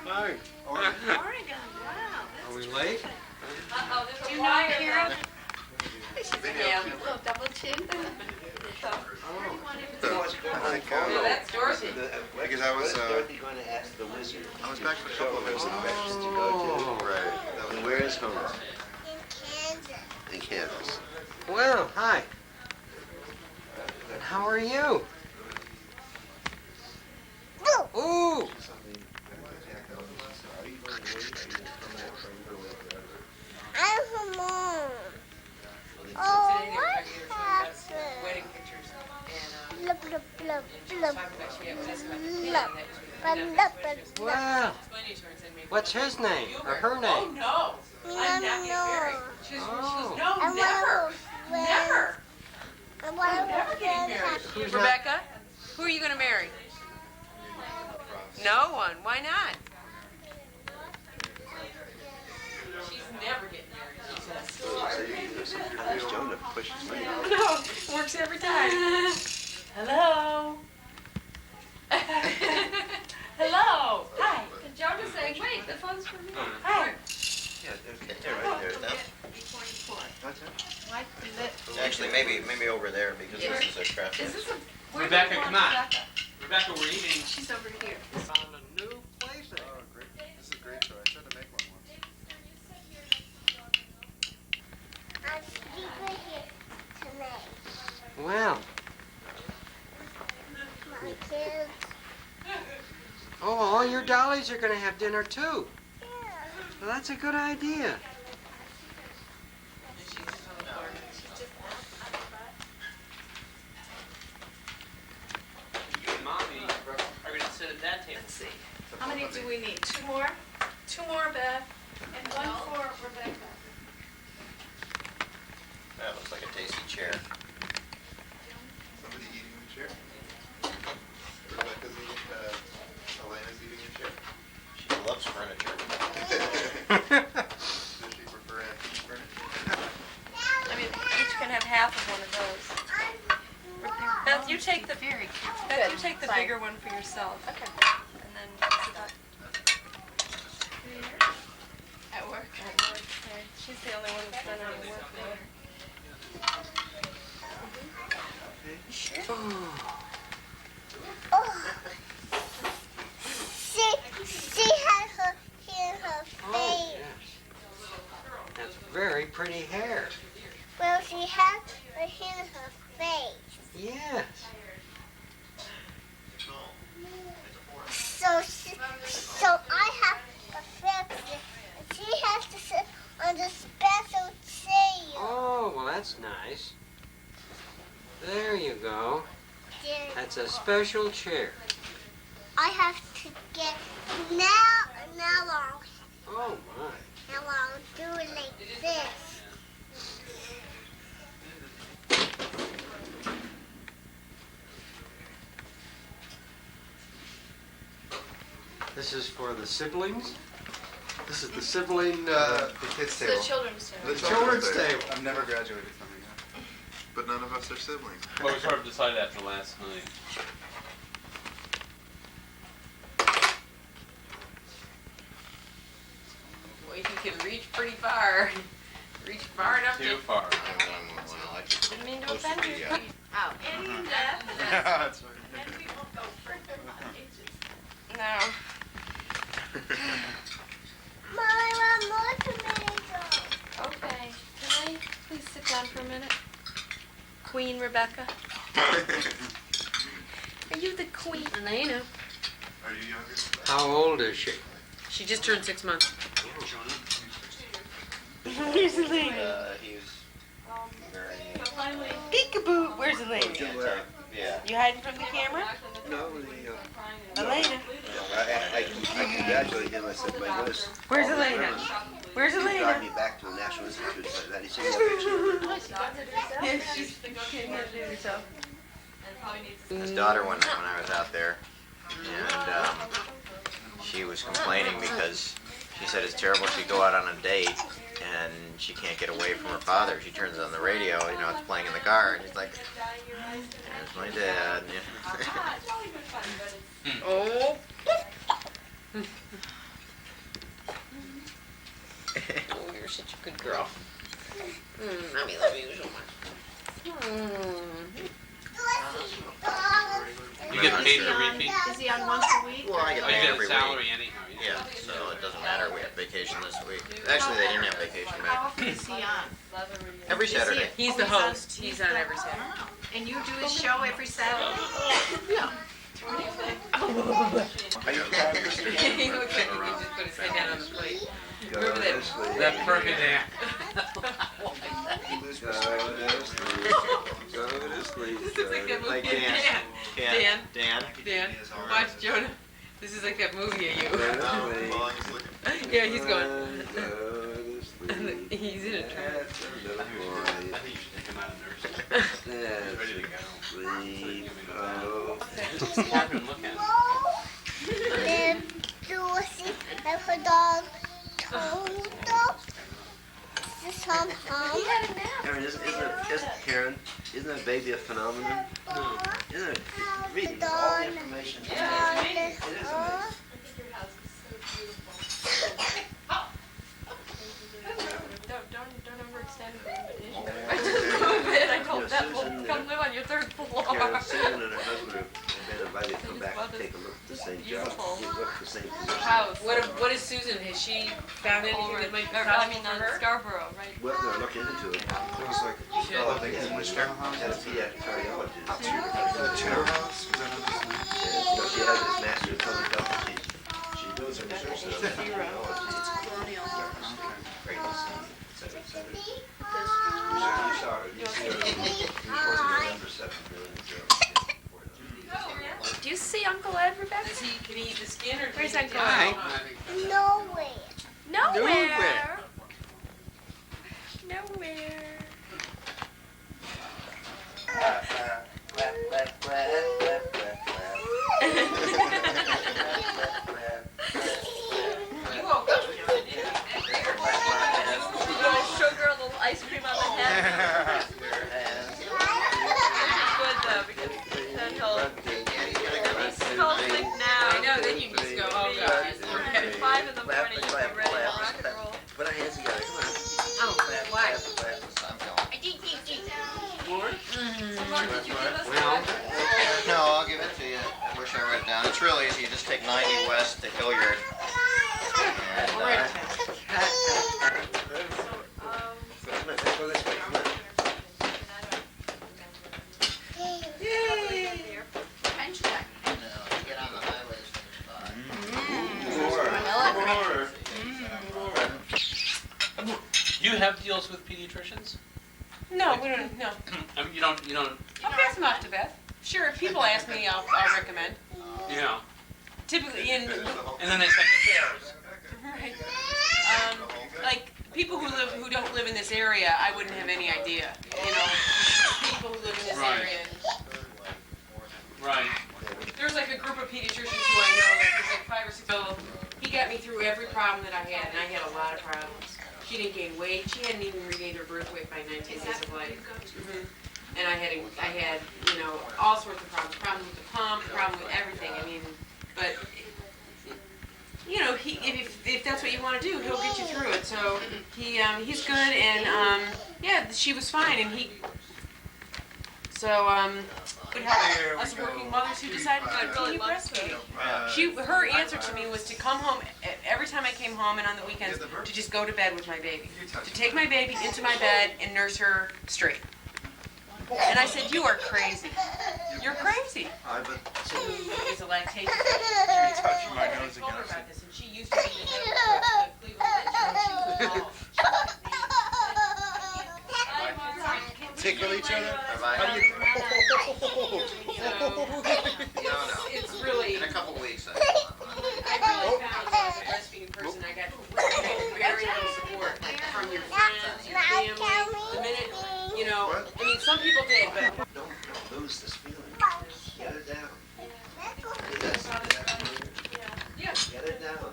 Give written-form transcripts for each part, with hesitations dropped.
Hi. Oregon, wow. Are we late? Do you know Karen? Yeah. Little double chin. Yeah, that's Dorothy. Because I was Dorothy going to ask the wizard. I was back for a couple of Those minutes. directions to go to. Right. And where is home? In Kansas. In Kansas. Well, hi. And how are you? Ooh! I'm her mom. Oh, what happened? Wedding pictures. And, Blup, blup, blup, blup, talking about she had just blup, blup, blup, blup. Well, what's his name or her Oh, name? no. I'm not getting married. No. She was, Oh. no, I want never. her friends. Never. I want I'm her never getting friends. married. Who's not- Rebecca, who are you going to marry? No one. Why not? She's never getting married. So you do something to this Jonah push his money out. No, works every time. Hello. Hello. Hi. Joe just saying, wait, the phone's for me. Hi. Yeah, they're right there. What's that? Why is it? Actually, maybe over there because this is a traffic. Is this a... where's Rebecca, the come one, on. Rebecca? Rebecca, we're eating. She's over here. Found a new place. Oh, great. This is a great show. I tried to make one once. I'm sleeping here tonight. Well, My kids. oh, all your dollies are going to have dinner too. Yeah. Well, that's a good idea. You and Mommy are going to sit at that table. Let's see. How many do we need? Two more? Two more, Beth. And one for Rebecca. That looks like a tasty chair. Somebody eating in the chair? Rebecca's eating, Elena's eating in a chair? She loves furniture. Does she prefer antique furniture? I mean, each can have half of one of those. Beth, you take the Beth, you take the bigger one for yourself. Okay. And then at work. Okay. She's the only one that's done any work there. Oh. She had her hair in her Oh, face. yes. That's very pretty hair. Well, she had her hair in her face. Yes. So I have to fix it. And she has to sit on the special chair. Oh, well, that's nice. There you go. There. That's a special chair. I have to get now I'll Oh, my. now I'll do it like this. This is for the siblings? This is the sibling, the kids' The table. children's table. The children's table. I've never graduated from it. But none of us are siblings. Well, we sort of decided after last night. Boy, you can reach pretty far. Reach far enough Too to... far. Didn't mean to offend you. Out. That's right. And we won't go further on ages. No. Mom, I want more tomatoes. Okay. Can I please sit down for a minute? Queen Rebecca. Are you the queen? Elena. Are you younger? How old is she? She just turned 6 months. Where's Elena? He's very... Peekaboo. Where's Elena? Yeah. You hiding from the camera? No, Elena. I congratulated him. I said, my goodness. Where's Elena? Where's He brought Elena? me back to the National Institute like that. He sent me a picture. Yeah, she's can't do herself. His daughter one night when I was out there, and she was complaining because she said it's terrible. She'd go out on a date and she can't get away from her father. She turns on the radio, you know, it's playing in the car, and she's like, "There's my dad." Oh. girl. Mommy love you so much. You get paid for repeat? Is he on once a week? Well, I get Oh, you paid get every a week. salary anyhow. Yeah, so it doesn't matter. We had vacation this week. Actually, they didn't have vacation How back. often is he on? Every Saturday. He's the host. He's on every Saturday. Wow. And you do his show every Saturday? Yeah. What do you think? He looks like he can just put his head down on the plate. Remember that? That perfect day. Go to sleep. This looks like that movie. Like Dan. Dan. Dan. Watch Jonah. This is like that movie of you. Well, he's looking. Yeah, he's going. Go to sleep. He's in a trance. I think you should take him out of nursing. That's Ready to go. sleep. Oh. Park and look at him. Then Lucy and her dog Toto. This is home. Karen, isn't that baby a phenomenon? Isn't it? Read all the information. Don't overextend the invitation. I just moved it. I told Beth, we'll come live on your third floor. Karen, Susan and her husband have been invited to come back and take a look at the same job. Beautiful. You look at the same position. House. What is Susan? Has she found anything that might be I possible mean, for on her? Scarborough, right? Well, they're looking into it. It was like, You should. oh, I think it's Wichita House. Had a pediatric cardiologist. Tudor House? Is that what this is? No, she has this master in public health. She does her research. So great to see. Et cetera, et cetera. You saw her. You see her. November 7th, really. Do you see Uncle Ed, Rebecca? Can he eat the skin or Where's can he Uncle eat Ed? the Nowhere. Nowhere. Nowhere. You woke up, Jonah, didn't you? Little sugar, a little ice cream on the head. Good though, because then he'll sleep now. I know, then you just go, oh god. At 5 in the morning, you'll be ready to rock and roll. Put our hands together. Come on. Oh, why? Mark, did you give us Well, no, I'll give it to you. I wish I wrote it down. It's real easy. You just take 90 west to Hilliard. And, Come on, let's go this way. Come on. get on the highways from the spot. You have deals with pediatricians? No, we don't, no. I mean, you don't, I'll pass them off to Beth. Sure, if people ask me, I'll recommend. you know. Typically, And then they send the pairs. right. Like people who don't live in this area, I wouldn't have any idea. You know, people who live in this Right. area. Right. There's like a group of pediatricians who I know. Like, there's like 5 or 6. So he got me through every problem that I had, and I had a lot of problems. She didn't gain weight. She hadn't even regained her birth weight by 19 days of life. And I had, you know, all sorts of problems. Problems with the pump, problem with everything. I mean, but you know, if that's what you want to do, he'll get you through it. So he's good, and yeah, she was fine, and he. So would help us working mothers who decided to continue breastfeeding. Her answer to me was to come home every time I came home and on the weekends to just go to bed with my baby, to take my baby into my bed and nurse her straight. And I said, "You are crazy. You're crazy." It's a lactation. You're touching my nose I told her again. about this, and she used to be the head of the Cleveland Men's Tickle each other? How do you... No. It's really. In a couple weeks, I really found as a breastfeeding person, I got very little support from your friends, your family. The minute, you know, I mean, some people did, but Don't lose this feeling. Get it down. yeah. Get it down.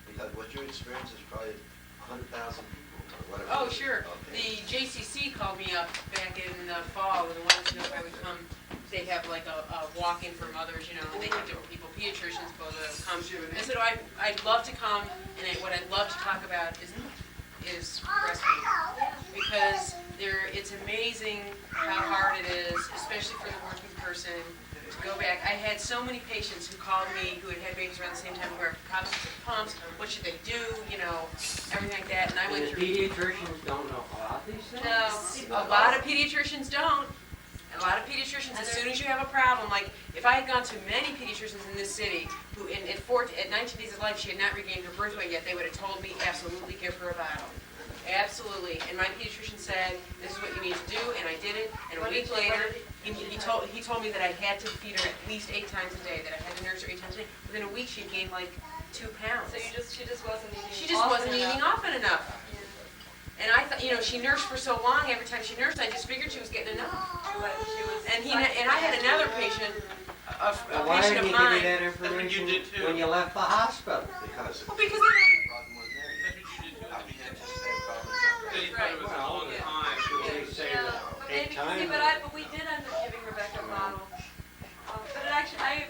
Because what you experience is probably 100,000 people or whatever. Oh, sure. The JCC called me up back in the fall and wanted to know if I would come. They have like a walk-in for mothers, you know, and they have different people, pediatricians, both of them come. I said, oh, I'd love to come, and what I'd love to talk about is is breastfeeding. Because it's amazing how hard it is, especially for the working person, to go back. I had so many patients who called me who had had babies around the same time who were problems with pumps, what should they do, everything like that. And I went And the through. pediatricians don't know about these things? No, a lot of pediatricians don't. A lot of pediatricians, as soon as you have a problem, like if I had gone to many pediatricians in this city who, at 19 days of life, she had not regained her birth weight yet, they would have told me absolutely give her a bottle. Absolutely. And my pediatrician said, this is what you need to do, and I did it. And a week later, he told me that I had to feed her at least 8 times a day, that I had to nurse her 8 times a day. Within a week, she had gained like 2 pounds. So she just wasn't eating. She just wasn't eating often enough. And I thought, she nursed for so long. Every time she nursed, I just figured she was getting enough. And I had another patient, a Why patient didn't of you give me mine. that That's what you information did too. when you left the hospital? Because Well, because the problem was there. That's what you did too. I mean, anticipated problems. They thought it was a long time. They say Yeah, that but eight maybe, times. but we did end up giving Rebecca a bottle. But it actually, I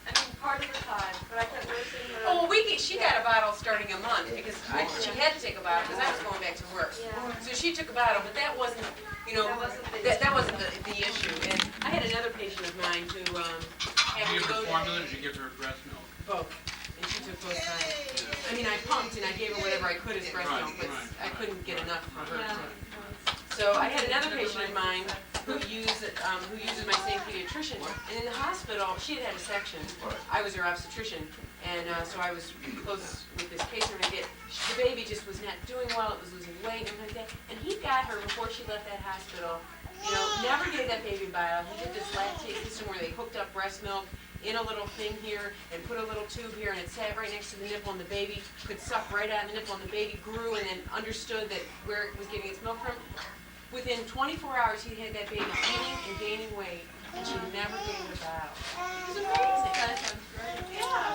mean, part of the time, but I kept nursing her. Oh, she got a bottle starting a month because she had to take a bottle because I was going back to work. Yeah. So she took a bottle, but that wasn't, that wasn't the issue. And I had another patient of mine who Did had you to give her go formula or did you give her breast milk? both, and she took both times. I mean, I pumped and I gave her whatever I could as breast milk, but I couldn't get enough for her to take. So I had another patient of mine who uses my same pediatrician, and in the hospital, she had had a section. I was her obstetrician, and so I was close with this case. And the baby just was not doing well. It was losing weight and everything like that. And he got her before she left that hospital. Never gave that baby bile. He did this lactate system where they hooked up breast milk in a little thing here and put a little tube here, and it sat right next to the nipple, and the baby could suck right out of the nipple, and the baby grew and then understood that where it was getting its milk from. Within 24 hours, he had that baby eating and gaining weight, and she never gave it a bottle. It was amazing. That sounds great. Yeah.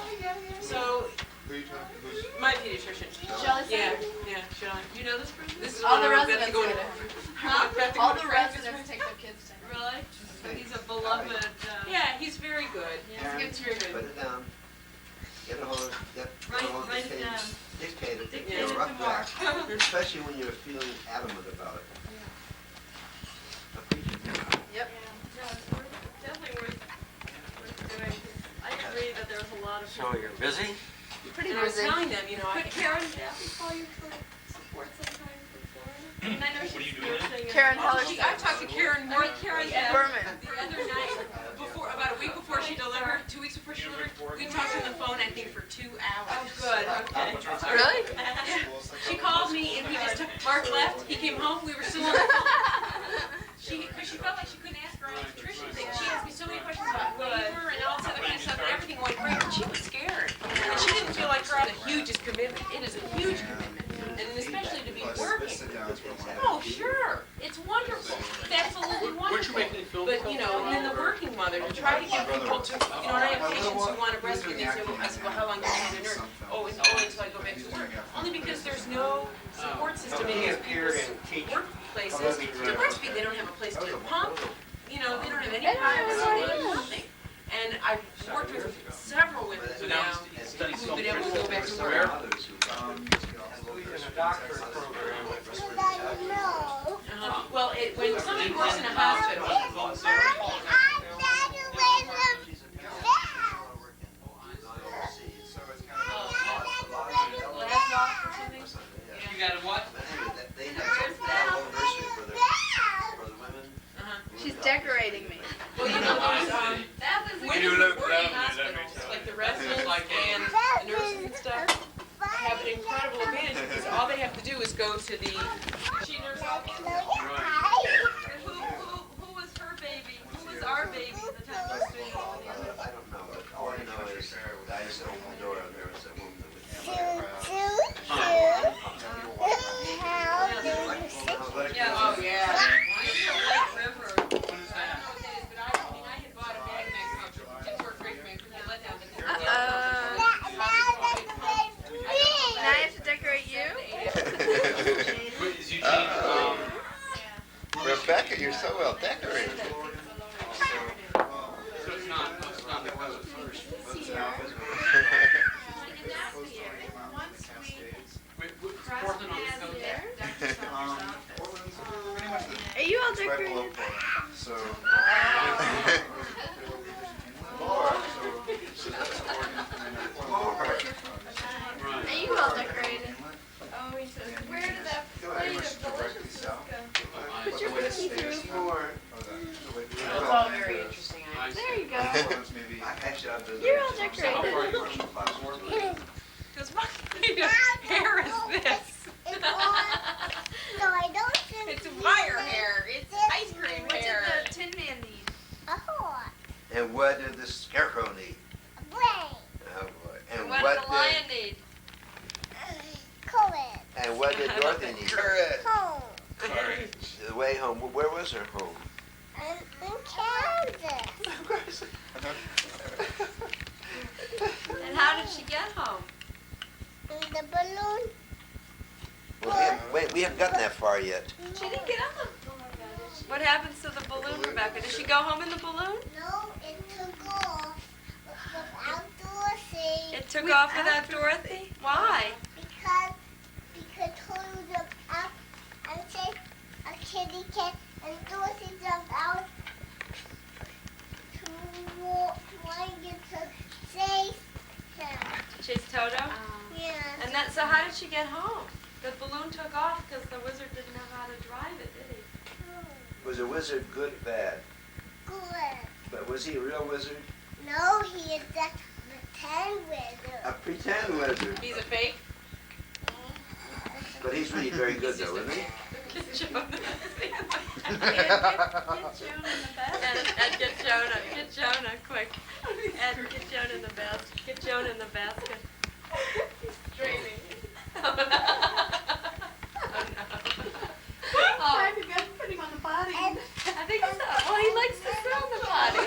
So, Who are you talking, who's? my pediatrician. Shelley Yeah, said, yeah, Shelley. you know this person? This is All when the I was about to residents go did to- it. I was about to go All to the practice. residents take their kids to him. Really? So he's a beloved, Yeah, he's very good. He's very Put good. it down. Get a hold of Write it down. Dictate it. Dictate a it rough tomorrow. draft. Especially when you're feeling adamant about it. Yep. No, it's definitely worth doing. I agree that there's a lot of. So you're busy? Pretty And I was busy. telling them, Could Karen Jaffe call you for support sometime from Florida? I mean, I know What are you she's doing? nursing. Karen and- Hellerstein. I talked to Karen more Karen the Berman. other night, about a week before she delivered, 2 weeks before she delivered. We talked on the phone, I think, for 2 hours. Oh, good, okay. Really? She called me and we just took, Mark left, he came home, we were still on the phone. But she felt like she couldn't ask her own nutrition thing. She asked me so many questions about labor and all this other kind of stuff, and everything went great, but she was scared. And she didn't feel like her the hugest commitment. It is a huge commitment. And especially to be working. Oh, sure. It's wonderful. It's absolutely Weren't you wonderful. making film? But, and then the working mother, to try to get people to, and I have patients who want to breastfeed, they say, I said, well, how long do you need to nurse? Oh, it's only until I go back to work. Only because there's no support system in these people's workplaces to breastfeed. They don't have a place to pump, they don't have any privacy, they have nothing. And I've worked with several women So who now now, it's studying who've been able to go back to There are work. others who In a doctor's program. No. Well, when somebody works in a hospital, well, that's off or something. You got a what? They have a whole nursery for the women. She's decorating me. Well, there's, women You who look work down in there, that hospitals, makes sense. like the residents and the nurses and stuff, have an incredible advantage because all they have to do is go to the she nurse office. Who was her baby? Who was our baby at the time she was doing all the other? I don't know, but all I know is I used to open the door and there was a woman that would Yeah, oh yeah. When is that? I had bought a bag magnet, it didn't work great for me because I let down the Now I have to decorate you? Wait, is Eugene, Rebecca, you're so well decorated. so it's not the coast. Wait, Portland on the coast? wait, we haven't gotten that far yet. She didn't get up. What happens to the balloon, Rebecca? Did she go home in the balloon? No, it took off without Dorothy. It took off without Dorothy? Why? Because Toto jumped up and said a kitty cat, and Dorothy jumped out to try and get to chase him. Chase Toto? Yeah. And that, so how did she get home? The balloon took off because the wizard didn't know how to drive it, did he? Was the wizard good or bad? Good. But was he a real wizard? No, he is just a pretend wizard. A pretend wizard. He's a fake. But he's really very good though, isn't he? Get Jonah. Get Jonah in the basket. Ed, get Jonah, quick. Ed, get Jonah in the basket. Get Jonah in the basket. He's dreaming. Oh no. I think I'm putting on the body. I think so. Well, he likes to sit on the body.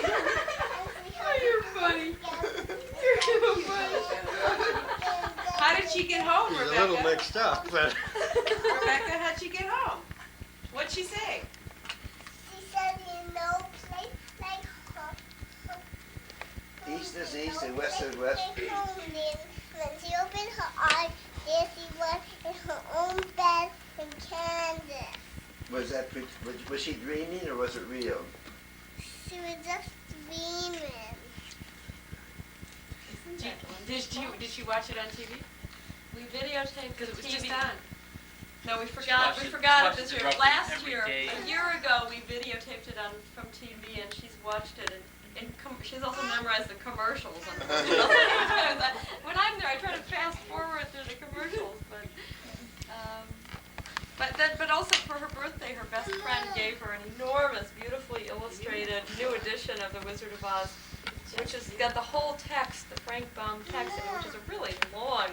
Oh, you're funny. You're so funny. How did she get home, He's Rebecca? a little mixed up, but Rebecca, how'd she get home? What'd she say? She said, place like East is east and west is west. When she opened her eyes, there she was in her own bed in Kansas. Was that was she dreaming or was it real? She was just dreaming. Did she watch it on TV? We videotaped Because it was TV. just on. No, we forgot watched it it this year. roughly Last every year, day. a year ago, we videotaped it from TV, and she's watched it, and she's also memorized the commercials. When I'm there, I try to fast forward through the commercials, but also for her birthday, her best friend gave her an enormous, beautifully illustrated new edition of The Wizard of Oz, which has got the whole text, the Frank Baum text, in it, which is a really long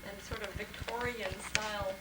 and sort of Victorian style